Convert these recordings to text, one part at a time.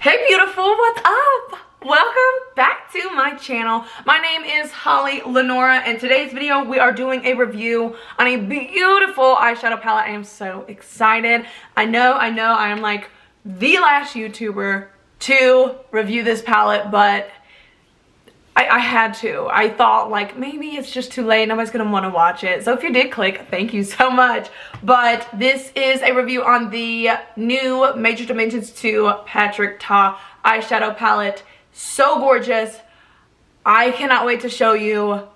Hey beautiful, what's up? Welcome back to my channel. My name is HollyLynora, and today's video we are doing a review on a beautiful eyeshadow palette. I am so excited. I know I am like the last YouTuber to review this palette, but I had to. I thought like maybe it's just too late, nobody's gonna want to watch it. So if you did click, thank you so much. But this is a review on the new Major Dimensions 2 Patrick Ta eyeshadow palette. So gorgeous. I cannot wait to show you.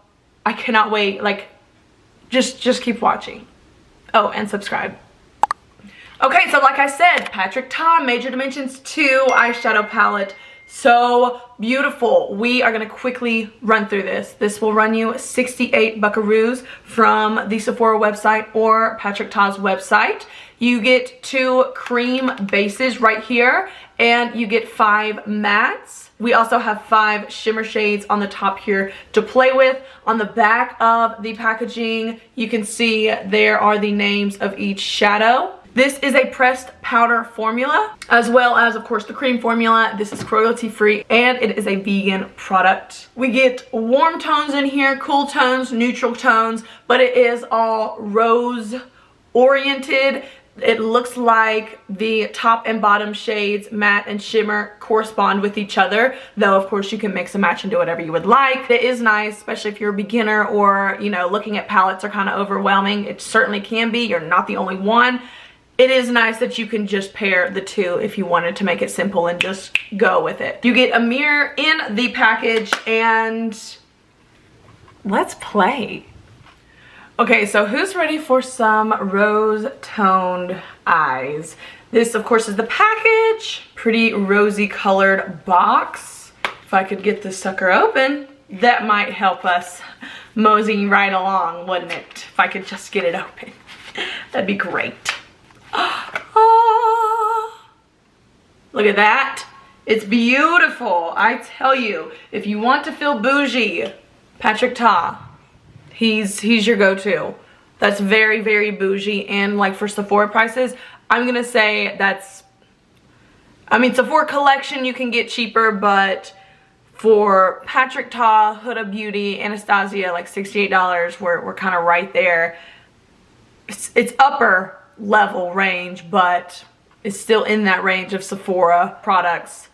I cannot wait. Like, just keep watching. Oh, and subscribe. Okay, so like I said, Patrick Ta Major Dimensions 2 eyeshadow palette. So beautiful. We are going to quickly run through this. This will run you 68 buckaroos from the Sephora website or Patrick Ta's website. You get 2 cream bases right here, and you get 5 mattes. We also have 5 shimmer shades on the top here to play with. On the back of the packaging, you can see there are the names of each shadow. This is a pressed powder formula, as well as, of course, the cream formula. This is cruelty-free, and it is a vegan product. We get warm tones in here, cool tones, neutral tones, but it is all rose-oriented. It looks like the top and bottom shades, matte and shimmer, correspond with each other, though of course you can mix and match and do whatever you would like. It is nice, especially if you're a beginner or, you know, looking at palettes are kind of overwhelming. It certainly can be. You're not the only one. It is nice that you can just pair the two if you wanted to make it simple and just go with it. You get a mirror in the package, and let's play. Okay, so who's ready for some rose-toned eyes? This, of course, is the package. Pretty rosy colored box. If I could get this sucker open, that might help us moseying right along, wouldn't it? If I could just get it open, that'd be great. Oh, look at that. It's beautiful. I tell you, if you want to feel bougie, Patrick Ta, he's your go-to. That's very, very bougie. And like for Sephora prices, I'm gonna say that's, I mean, Sephora collection you can get cheaper, but for Patrick Ta, Huda Beauty, Anastasia, like $68, we're kind of right there. It's upper level range, but it's still in that range of Sephora products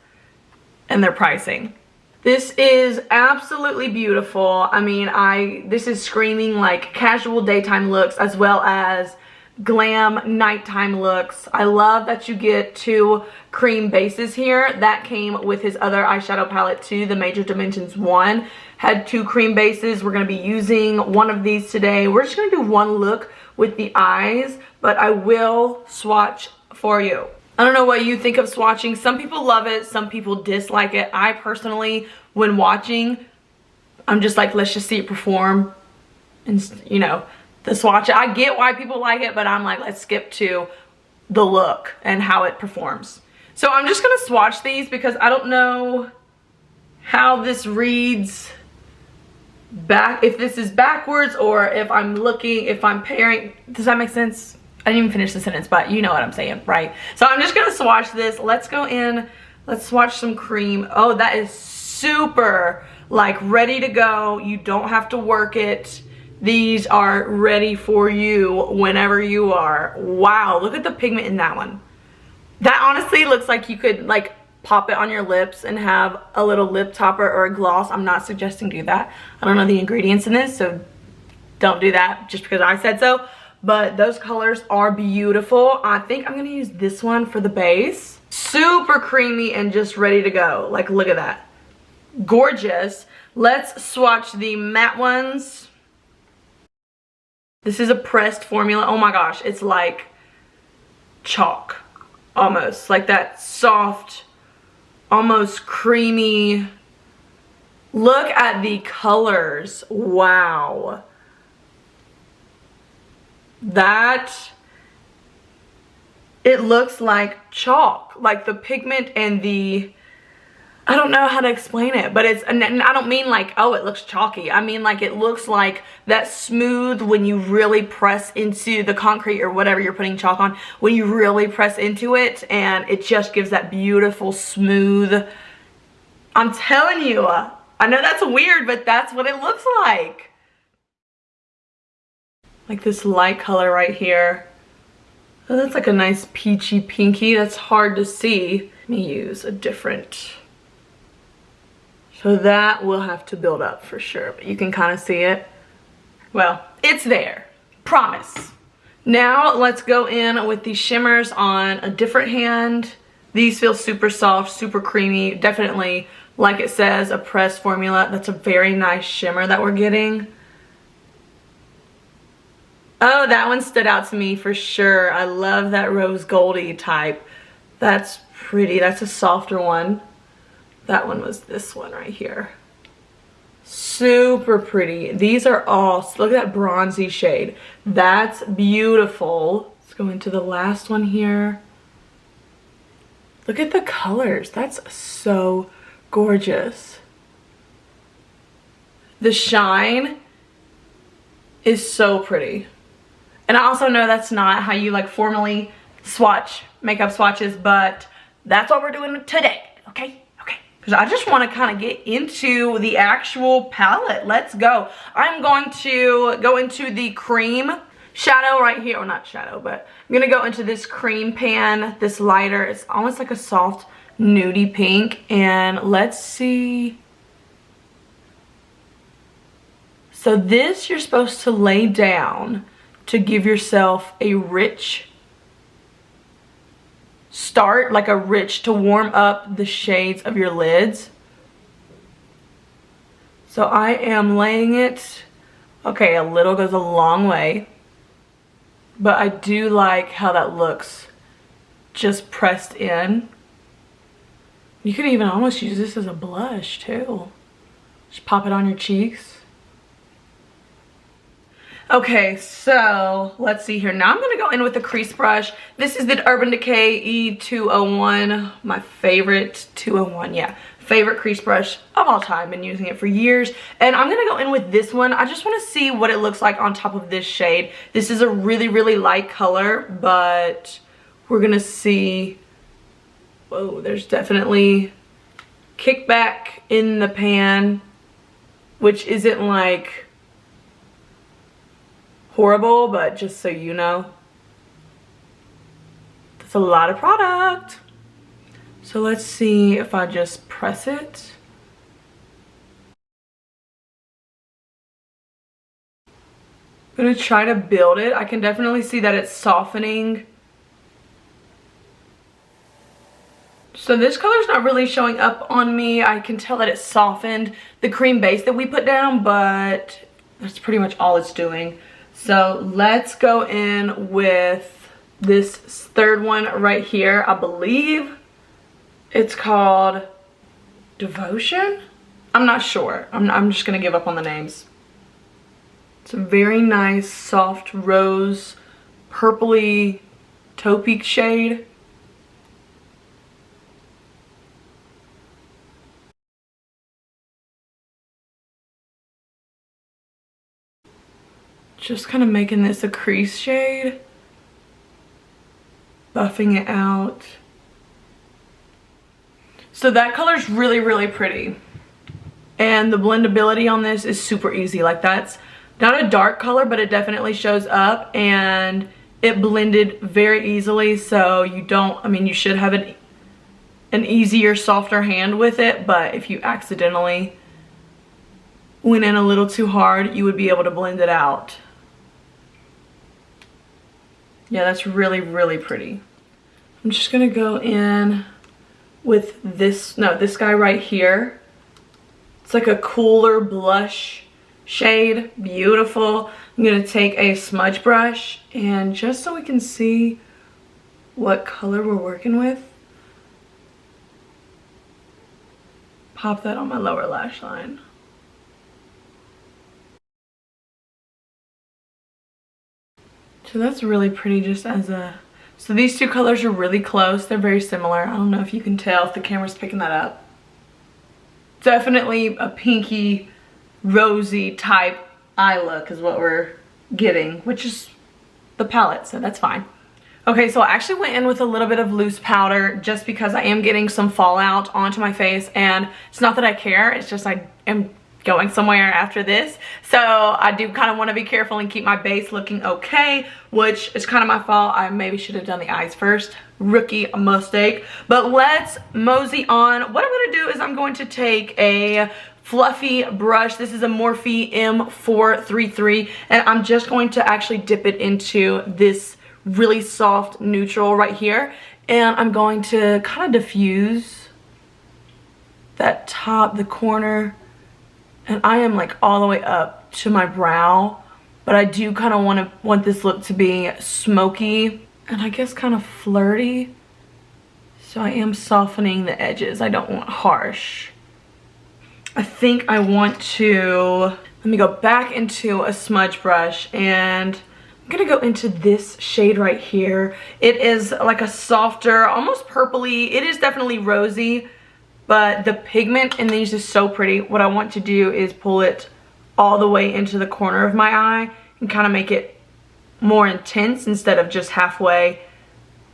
and their pricing. This is absolutely beautiful. I mean, this is screaming like casual daytime looks as well as glam nighttime looks. I love that you get 2 cream bases here. That came with his other eyeshadow palette too. The Major Dimensions 1 had 2 cream bases. We're going to be using one of these today. We're just going to do one look with the eyes, but I will swatch for you. I don't know what you think of swatching. Some people love it, some people dislike it. I personally, when watching, I'm just like, let's just see it perform. And you know, the swatch, I get why people like it, but I'm like, let's skip to the look and how it performs. So I'm just gonna swatch these because I don't know how this reads back, if this is backwards or if I'm looking, if I'm pairing. Does that make sense? I didn't even finish the sentence, but you know what I'm saying, right? So I'm just gonna swatch this. Let's go in, let's swatch some cream. Oh, that is super like ready to go. You don't have to work it. These are ready for you whenever you are. Wow, look at the pigment in that one. That honestly looks like you could like pop it on your lips and have a little lip topper or a gloss. I'm not suggesting do that. I don't know the ingredients in this, so don't do that just because I said so. But those colors are beautiful. I think I'm gonna use this one for the base. Super creamy and just ready to go. Like, look at that. Gorgeous. Let's swatch the matte ones. This is a pressed formula. Oh my gosh, it's like chalk almost. Like that soft, almost creamy. Look at the colors. Wow. That, it looks like chalk. Like the pigment and the I don't know how to explain it, but it's, and I don't mean like, oh, it looks chalky. I mean like it looks like that smooth when you really press into the concrete or whatever you're putting chalk on, when you really press into it, and it just gives that beautiful smooth, I'm telling you, I know that's weird, but that's what it looks like. Like this light color right here. Oh, that's like a nice peachy pinky. That's hard to see. Let me use a different. So that will have to build up for sure, but you can kind of see it. Well, it's there, promise. Now let's go in with the shimmers on a different hand. These feel super soft, super creamy. Definitely, like it says, a pressed formula. That's a very nice shimmer that we're getting. Oh, that one stood out to me for sure. I love that rose goldy type. That's pretty, that's a softer one. That one was this one right here. Super pretty. These are all, look at that bronzy shade. That's beautiful. Let's go into the last one here. Look at the colors. That's so gorgeous. The shine is so pretty. And I also know that's not how you like formally swatch makeup swatches, but that's what we're doing today, okay? Because I just want to kind of get into the actual palette. Let's go. I'm going to go into the cream shadow right here. Or not shadow, but I'm going to go into this cream pan, this lighter. It's almost like a soft nudie pink. And let's see. So this you're supposed to lay down to give yourself a rich start, like a rich, to warm up the shades of your lids. So I am laying it, okay, a little goes a long way, but I do like how that looks just pressed in. You could even almost use this as a blush too. Just pop it on your cheeks. Okay, so let's see here. Now I'm gonna go in with the crease brush. This is the Urban Decay E201, my favorite 201, yeah. Favorite crease brush of all time, been using it for years. And I'm gonna go in with this one. I just wanna see what it looks like on top of this shade. This is a really, really light color, but we're gonna see, whoa, there's definitely kickback in the pan, which isn't like horrible, but just so you know, that's a lot of product. So let's see if I just press it. I'm gonna try to build it. I can definitely see that it's softening. So this color's not really showing up on me. I can tell that it's softened the cream base that we put down, but that's pretty much all it's doing. So let's go in with this third one right here. I believe it's called Devotion. I'm not sure. I'm just gonna give up on the names. It's a very nice soft rose purpley taupe shade. Just kind of making this a crease shade, buffing it out. So that color's really, really pretty. And the blendability on this is super easy. Like, that's not a dark color, but it definitely shows up, and it blended very easily. So you don't, I mean, you should have an easier, softer hand with it, but if you accidentally went in a little too hard, you would be able to blend it out. Yeah, that's really, really pretty. I'm just gonna go in with this, no, this guy right here. It's like a cooler blush shade, beautiful. I'm gonna take a smudge brush, and just so we can see what color we're working with, pop that on my lower lash line. So that's really pretty just as a, so these two colors are really close. They're very similar. I don't know if you can tell if the camera's picking that up. definitely a pinky, rosy type eye look is what we're getting, which is the palette, so that's fine. Okay, so I actually went in with a little bit of loose powder just because I am getting some fallout onto my face, and it's not that I care, it's just I am going somewhere after this. So I do kind of want to be careful and keep my base looking okay, which is kind of my fault. I maybe should have done the eyes first. Rookie mistake. But let's mosey on. What I'm going to do is I'm going to take a fluffy brush. This is a Morphe M433, and I'm just going to actually dip it into this really soft neutral right here, and I'm going to kind of diffuse that top, the corner, and I am like all the way up to my brow, but I do kind of want this look to be smoky and I guess kind of flirty, so I am softening the edges. I don't want harsh. I think I want to, let me go back into a smudge brush, and I'm gonna go into this shade right here. It is like a softer, almost purpley. It is definitely rosy, but the pigment in these is so pretty. What I want to do is pull it all the way into the corner of my eye and kind of make it more intense instead of just halfway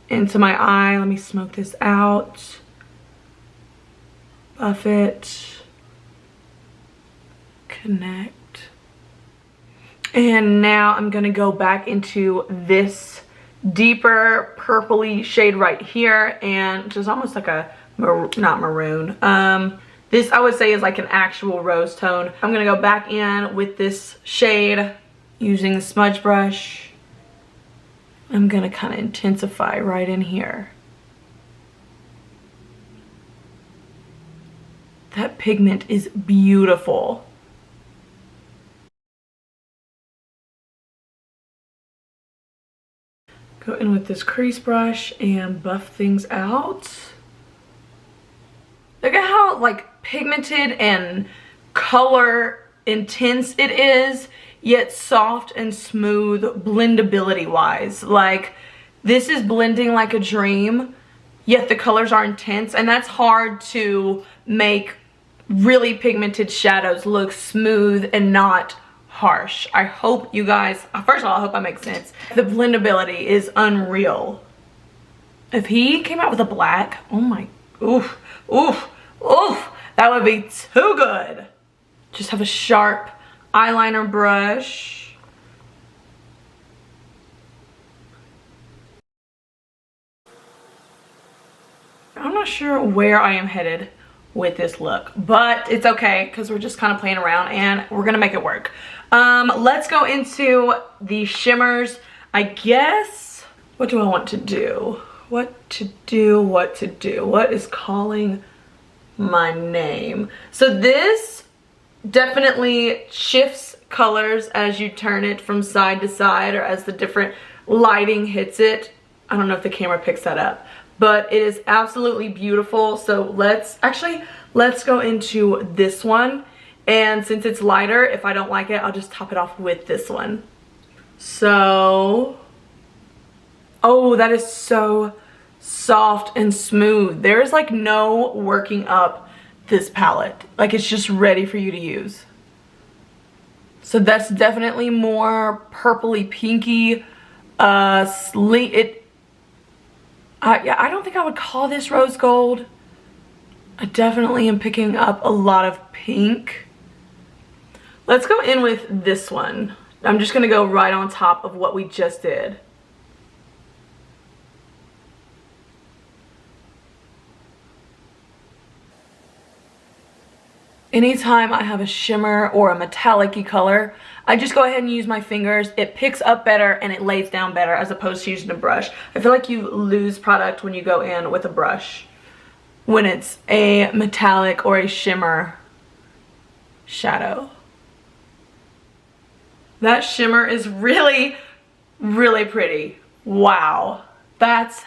into my eye. Let me smoke this out. Buff it. Connect. And now I'm gonna go back into this deeper purpley shade right here, and which is almost like a, not maroon. This I would say is like an actual rose tone. I'm gonna go back in with this shade using the smudge brush. I'm gonna kind of intensify right in here. That pigment is beautiful. Go in with this crease brush and buff things out. Look at how like pigmented and color intense it is, yet soft and smooth blendability wise. Like, this is blending like a dream, yet the colors are intense, and that's hard to make really pigmented shadows look smooth and not harsh. I hope you guys, first of all, I hope I make sense. The blendability is unreal. If he came out with a black, oh my, oof, oof, oof, that would be too good. Just have a sharp eyeliner brush. I'm not sure where I am headed with this look, but it's okay because we're just kind of playing around and we're gonna make it work. Let's go into the shimmers. I guess, what do I want to do? What is calling my name? So this definitely shifts colors as you turn it from side to side, or as the different lighting hits it. I don't know if the camera picks that up, but it is absolutely beautiful. So let's go into this one, and since it's lighter, if I don't like it, I'll just top it off with this one. So, oh, that is so soft and smooth. There's like no working up this palette. Like, it's just ready for you to use. So that's definitely more purpley pinky. I don't think I would call this rose gold. I definitely am picking up a lot of pink. Let's go in with this one. I'm just gonna go right on top of what we just did. Anytime I have a shimmer or a metallic-y color, I just go ahead and use my fingers. It picks up better and it lays down better as opposed to using a brush. I feel like you lose product when you go in with a brush, when it's a metallic or a shimmer shadow. That shimmer is really, really pretty. Wow, that's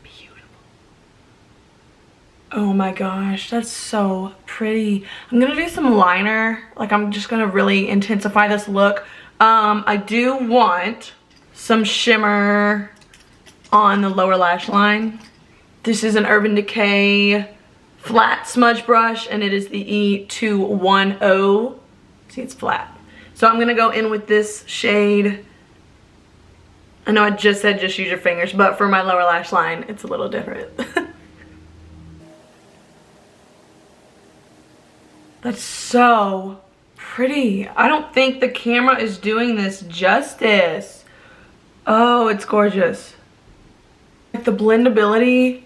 beautiful. Oh my gosh, that's so pretty. I'm gonna do some liner. Like, I'm just gonna really intensify this look. I do want some shimmer on the lower lash line. This is an Urban Decay flat smudge brush, and it is the E210. See, it's flat. So I'm gonna go in with this shade. I know I just said just use your fingers, but for my lower lash line, it's a little different. That's so pretty. I don't think the camera is doing this justice. Oh, it's gorgeous. Like the blendability,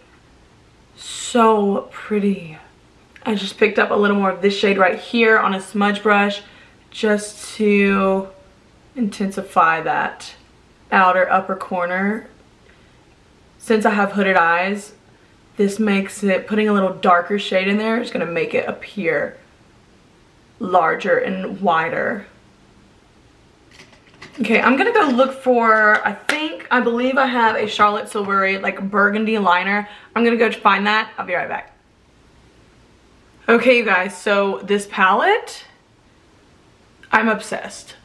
so pretty. I just picked up a little more of this shade right here on a smudge brush just to intensify that outer upper corner. Since I have hooded eyes, this makes it, putting a little darker shade in there is gonna make it appear larger and wider. Okay, I'm gonna go look for, I believe I have a Charlotte Tilbury like burgundy liner. I'm gonna go find that. I'll be right back. Okay, you guys, so this palette, I'm obsessed.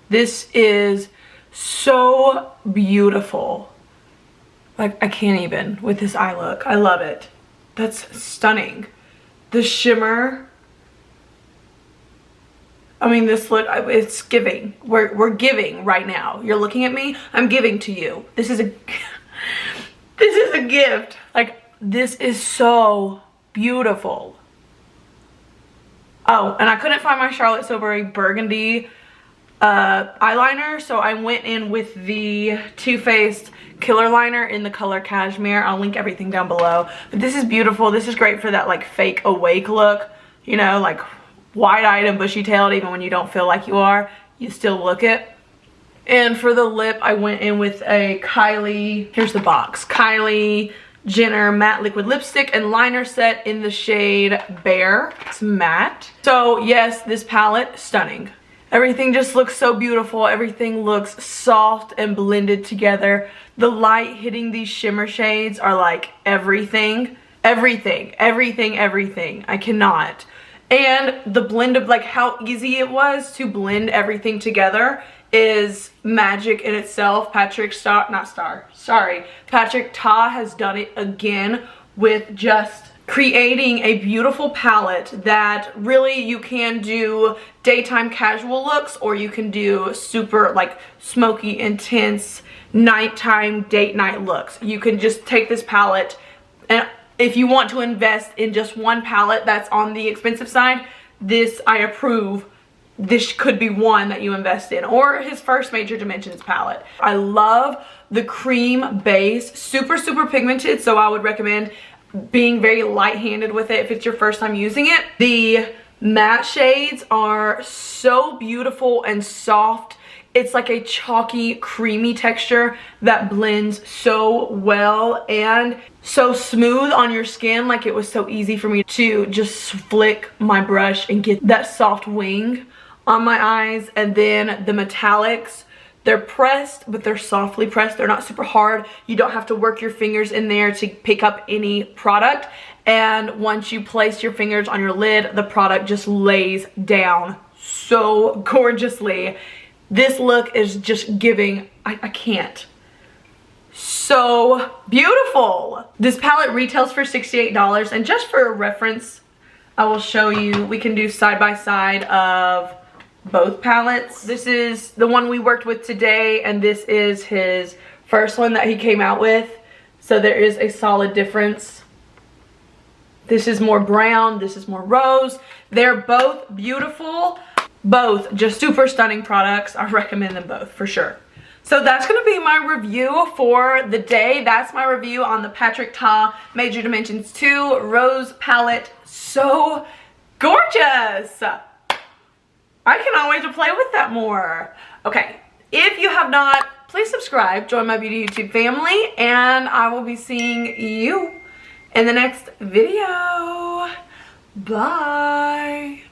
This is so beautiful. Like, I can't even with this eye look. I love it. That's stunning. The shimmer, I mean, this look, it's giving. We're giving right now. You're looking at me, I'm giving to you. This is a this is a gift. Like, this is so beautiful. Oh, and I couldn't find my Charlotte Tilbury burgundy eyeliner, so I went in with the Too Faced Killer Liner in the color Cashmere. I'll link everything down below. But this is beautiful. This is great for that like fake awake look, you know, like wide-eyed and bushy-tailed. Even when you don't feel like you are, you still look it. And for the lip, I went in with a Kylie, here's the box, Kylie Jenner matte liquid lipstick and liner set in the shade Bare. It's matte. So yes, this palette, stunning. Everything just looks so beautiful. Everything looks soft and blended together. The light hitting these shimmer shades are like everything. Everything, everything, everything. I cannot. And the blend of like how easy it was to blend everything together is magic in itself. Patrick Ta has done it again with just creating a beautiful palette that really you can do daytime casual looks, or you can do super like smoky, intense nighttime date night looks. You can just take this palette, and if you want to invest in just one palette that's on the expensive side, this I approve. This could be one that you invest in, or his first Major Dimensions palette. I love the cream base, super pigmented, so I would recommend being very light-handed with it if it's your first time using it. The matte shades are so beautiful and soft. It's like a chalky, creamy texture that blends so well and so smooth on your skin. Like, it was so easy for me to just flick my brush and get that soft wing on my eyes. And then the metallics, they're pressed, but they're softly pressed. They're not super hard. You don't have to work your fingers in there to pick up any product. And once you place your fingers on your lid, the product just lays down so gorgeously. This look is just giving, I can't. So beautiful. This palette retails for $68. And just for reference, I will show you, we can do side by side of both palettes. This is the one we worked with today, and this is his first one that he came out with. So there is a solid difference. This is more brown, this is more rose. They're both beautiful, both just super stunning products. I recommend them both for sure. So that's gonna be my review for the day. That's my review on the Patrick Ta Major Dimensions 2 Rose Palette. So gorgeous. I cannot wait to play with that more. Okay, if you have not, please subscribe, join my beauty YouTube family, and I will be seeing you in the next video. Bye.